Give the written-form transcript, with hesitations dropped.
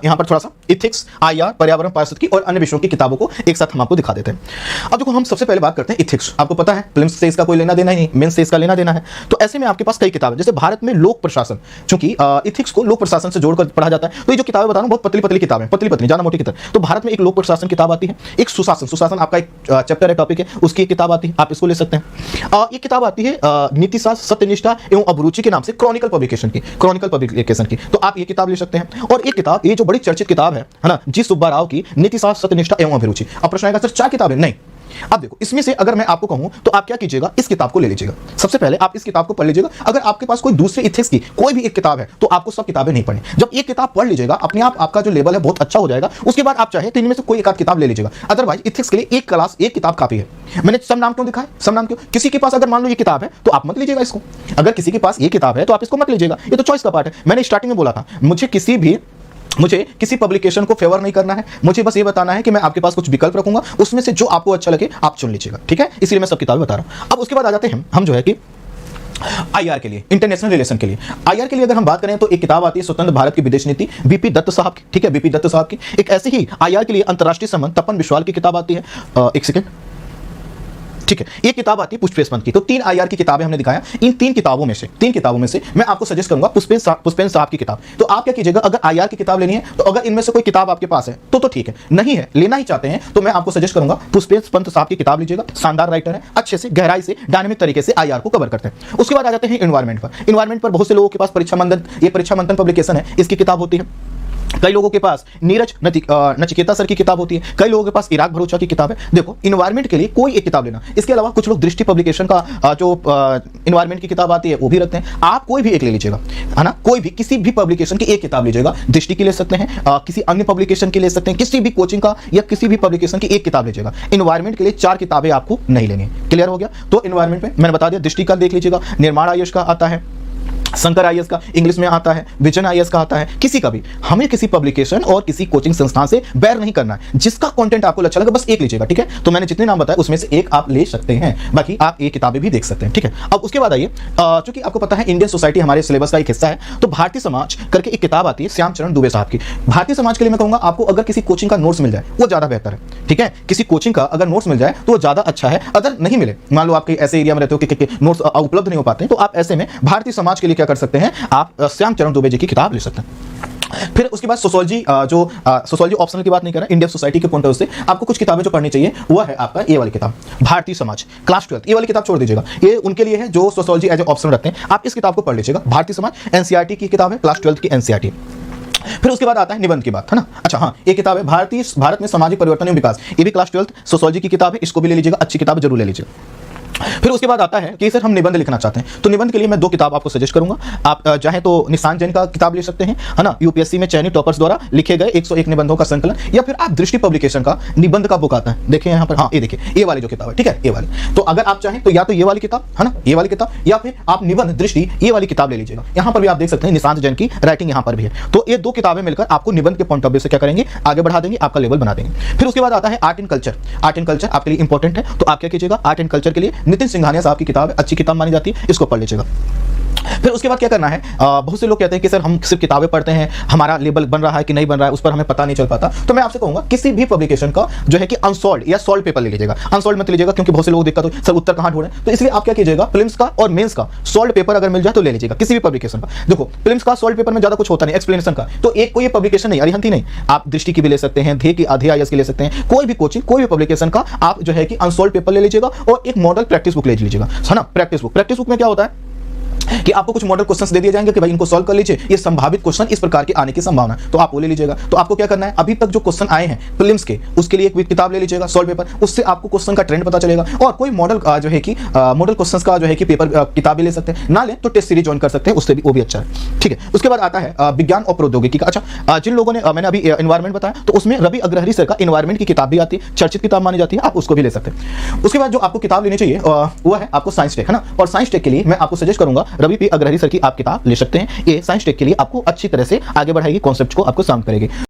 यहाँ पर थोड़ा सा इथिक्स, आईआर, पर्यावरण, पारिस्थितिकी और अन्य विषयों की किताबों को एक साथ हम आपको दिखा देते हैं। अब देखो, हम सबसे पहले बात करते हैं इथिक्स। आपको पता है प्रीलिम्स से इसका कोई लेना देना ही नहीं, मेंस से इसका लेना देना है। तो ऐसे में आपके पास कई किताबें, जैसे भारत में लोक प्रशासन, चूंकि इथिक्स को लोक प्रशासन से जोड़कर पढ़ा जाता है, तो ये जो किताबें बता रहा हूं बहुत पतली पतली किताबें, पतली पतली, ज्यादा मोटी किताब। तो भारत में एक लोक प्रशासन किताब आती है, एक सुशासन, सुशासन आपका एक चैप्टर है, टॉपिक है, उसकी एक किताब आती है, आप इसको ले सकते हैं। ये किताब आती है नीतिशास्त्र, सत्यनिष्ठा एवं अभिरुचि के नाम से क्रॉनिकल पब्लिकेशन की, तो आप ये किताब ले सकते हैं। और एक किताब, ये जो बड़ी चर्चित किताब है ना, जी सुब्बा राव की नीतिशास्त्र, सत्यनिष्ठा एवं अभिरुचि। अब प्रश्न आएगा सर 4 किताबें? नहीं। अब देखो, इसमें से अगर मैं आपको कहूं तो आप क्या कीजिएगा, इस किताब को ले लीजिएगा। सबसे पहले आप इस किताब को पढ़ लीजिएगा। अगर आपके पास कोई दूसरे इथिक्स की कोई भी एक किताब है तो आपको सब किताबें नहीं पढ़नी। जब एक किताब पढ़ लीजिएगा, अपने आप आपका जो लेवल है बहुत अच्छा हो जाएगा। उसके बाद आप चाहे तो इनमें से कोई एक आध किताब ले लीजिएगा। अदरवाइज इथिक्स के लिए एक क्लास, एक किताब काफी है। मैंने सब नाम क्यों दिखाए? सब नाम क्यों? किसी के पास अगर मान लो ये किताब है तो आप मत लीजिएगा इसको। अगर किसी के पास ये किताब है तो आप इसको मत लीजिएगा। ये तो चॉइस का पार्ट है। मैंने स्टार्टिंग में बोला था, मुझे किसी पब्लिकेशन को फेवर नहीं करना है। मुझे बस ये बताना है कि मैं आपके पास कुछ विकल्प रखूंगा, उसमें से जो आपको अच्छा लगे आप चुन लीजिएगा, ठीक है? इसलिए मैं सब किताबें बता रहा हूं। अब उसके बाद आ जाते हैं हम जो है कि आईआर के लिए, इंटरनेशनल रिलेशन के लिए। आईआर के लिए अगर हम बात करें तो एक किताब आती है स्वतंत्र भारत की विदेश नीति, बीपी दत्त साहब की, ठीक है, बीपी दत्त साहब की। एक ऐसे ही आईआर के लिए अंतरराष्ट्रीय संबंध, तपन विश्वाल की किताब आती है। एक सेकेंड, ठीक है, एक किताब आती है पुष्पेश पंत की। तो 3 आईआर की किताबें हमने दिखाया। इन 3 किताबों में से मैं आपको सजेस्ट करूंगा पुष्पेश साहब की किताब। तो आप क्या कीजिएगा, अगर आईआर की किताब लेनी है तो अगर इनमें से कोई किताब आपके पास है तो ठीक है, नहीं है, लेना ही चाहते हैं तो मैं आपको सजेस्ट करूंगा पुष्पेश पंत साहब की किताब लीजिएगा। शानदार राइटर है, अच्छे से, गहराई से, डायनेमिक तरीके से आईआर को कवर करते हैं। उसके बाद आ जाते हैं एनवायरमेंट पर। एनवायरमेंट पर बहुत से लोगों के पास परीक्षा मंथन पब्लिकेशन है, इसकी किताब होती है। कई लोगों के पास नीरज नचिकेता सर की किताब होती है, कई लोगों के पास इराक भरोचा की किताब है। देखो, एनवायरमेंट के लिए कोई एक किताब लेना। इसके अलावा कुछ लोग दृष्टि पब्लिकेशन का जो एनवायरमेंट की किताब आती है वो भी रखते हैं। आप कोई भी एक ले लीजिएगा, है ना, कोई भी, किसी भी पब्लिकेशन की एक किताब लीजिएगा। दृष्टि की ले सकते हैं, किसी अन्य पब्लिकेशन की ले सकते हैं, किसी भी कोचिंग का या किसी भी पब्लिकेशन की एक किताब लीजिएगा। एनवायरमेंट के लिए 4 किताबें आपको नहीं लेनी है। क्लियर हो गया? तो एनवायरमेंट में मैंने बता दिया, दृष्टि का देख लीजिएगा, निर्माण आईएएस का आता है, शंकर आईएएस का इंग्लिश में आता है, विजन आईएएस का आता है। किसी का भी, हमें किसी पब्लिकेशन और किसी कोचिंग संस्थान से बैर नहीं करना है। जिसका कंटेंट आपको अच्छा लगे बस एक लीजिएगा, ठीक है? तो मैंने जितने नाम बताए उसमें से एक आप ले सकते हैं, बाकी आप एक किताबें भी देख सकते हैं, ठीक है? अब उसके बाद आइए, चूंकि आपको पता है इंडियन सोसाइटी हमारे सिलेबस का एक हिस्सा है, तो भारतीय समाज करके एक किताब आती है श्याम चरण दुबे साहब की। भारतीय समाज के लिए मैं कहूंगा आपको अगर किसी कोचिंग का नोट्स मिल जाए वो ज्यादा बेहतर है, ठीक है? किसी कोचिंग का अगर नोट्स मिल जाए तो वो ज्यादा अच्छा है। अगर नहीं मिले, मान लो आप ऐसे एरिया में रहते हो कि नोट्स उपलब्ध नहीं हो पाते हैं, तो आप ऐसे में भारतीय समाज के लिए क्या कर सकते हैं, आप श्याम चरण दुबे जी की किताब ले सकते हैं। फिर उसके बाद सोशियोलॉजी, सोशियोलॉजी ऑप्शनल की बात नहीं कर रहा, इंडियन सोसाइटी के पॉइंट ऑफ व्यू से आपको कुछ किताबें जो पढ़नी चाहिए वो है आपका ये वाली किताब, भारतीय समाज, क्लास 12। ये वाली किताब छोड़ दीजिएगा, ये उनके लिए है जो सोशियोलॉजी एज ए ऑप्शन रखते हैं। आप इस किताब को पढ़ लीजिएगा, भारतीय समाज, एनसीईआरटी की किताब है, क्लास 12 की एनसीईआरटी। फिर उसके बाद आता है निबंध की बात, है ना। अच्छा हाँ, एक किताब है भारत में सामाजिक परिवर्तन एवं विकास, ये भी क्लास 12 सोशियोलॉजी की किताब है, इसको भी ले लीजिएगा, अच्छी किताब जरूर ले लीजिएगा। फिर उसके बाद आता है कि सर हम निबंध लिखना चाहते हैं, तो निबंध के लिए मैं 2 किताब आपको सजेस्ट करूंगा। आप चाहे तो निशांत जैन का किताब ले सकते हैं, है ना, यूपीएससी में चयनित टॉपर्स द्वारा लिखे गए 101 निबंधों का संकलन, या फिर आप दृष्टि पब्लिकेशन का निबंध का बुक आता है, देखिए यहाँ पर, हाँ ये देखिए, ये वाली जो किताब है, ठीक है, ये वाली। तो अगर आप चाहें तो या तो ये वाली किताब, है ना, ये वाली किताब, या फिर आप निबंध दृष्टि ये वाली किताब ले लीजिएगा। यहाँ पर भी आप देख सकते हैं निशांत जैन की राइटिंग यहाँ पर भी है। तो ये 2 किताबें मिलकर आपको निबंध के पॉइंट ऑफ व्यू से क्या करेंगे, आगे बढ़ा देंगे, आपका लेवल बना देंगे। फिर उसके बाद आता है art and culture. Art and culture आपके लिए इंपॉर्टेंट है, तो आप क्या कीजिएगा, आर्ट एंड कल्चर के लिए नितिन सिंघानिया साहब की किताब है, अच्छी किताब मानी जाती है, इसको पढ़ लीजिएगा। फिर उसके बाद क्या करना है, बहुत से लोग कहते हैं कि सर हम सिर्फ किताबें पढ़ते हैं, हमारा लेवल बन रहा है कि नहीं बन रहा है उस पर हमें पता नहीं चल पाता। तो मैं आपसे कहूंगा किसी भी पब्लिकेशन का जो है कि अनसॉल्व या सॉल्व पेपर ले लीजिएगा। अनसॉल्व मत लीजिएगा क्योंकि बहुत से लोग दिक्कत हो, सर उत्तर कहां ढूंढें, तो इसलिए आप क्या कीजिएगा, प्रीलिम्स का और मेंस का सॉल्व पेपर अगर मिल जाए तो ले लीजिएगा किसी भी पब्लिकेशन का। देखो प्रीलिम्स का सॉल्व पेपर में ज्यादा कुछ होता नहीं, एक्सप्लेनेशन का, तो एक कोई पब्लिकेशन नहीं, अरिहंत ही नहीं, आप दृष्टि की भी ले सकते हैं, ध्येय की, आधिया आईएएस की ले सकते हैं, कोई भी कोचिंग, कोई भी पब्लिकेशन का आप जो है कि अनसॉल्व पेपर ले लीजिएगा और एक मॉडल प्रैक्टिस बुक ले लीजिएगा, है ना। प्रैक्टिस बुक में क्या होता है कि आपको कुछ मॉडल क्वेश्चंस दे दिए जाएंगे कि भाई इनको सॉल्व कर लीजिए, ये संभावित क्वेश्चन इस प्रकार के आने की संभावना है, तो आप वो ले लीजिएगा। तो आपको क्या करना है, अभी तक जो क्वेश्चन आए हैं प्रीलिम्स के, उसके लिए एक किताब ले लीजिएगा सॉल्व पेपर, उससे आपको क्वेश्चन का ट्रेंड पता चलेगा। और कोई मॉडल जो है कि मॉडल क्वेश्चंस का जो है कि पेपर किताब भी ले सकते हैं, ना ले तो टेस्ट सीरीज ज्वाइन कर सकते हैं, उससे भी वो भी अच्छा है, ठीक है। उसके बाद आता है विज्ञान और प्रौद्योगिकी का। अच्छा, जिन लोगों ने, मैंने अभी एनवायरमेंट बताया, तो उसमें रवि अग्रहरि सर का एनवायरमेंट की किताब भी आती है, चर्चित किताब मानी जाती है, आप उसको भी ले सकते हैं। उसके बाद जो आपको किताब लेनी चाहिए वो है आपको साइंस टेक, है ना। और साइंस टेक के लिए मैं आपको सजेस्ट करूंगा रवि पी अग्रहरि सर की आप किताब ले सकते हैं। ये साइंस टेक के लिए आपको अच्छी तरह से आगे बढ़ाएगी, कॉन्सेप्ट को आपको शांत करेगी।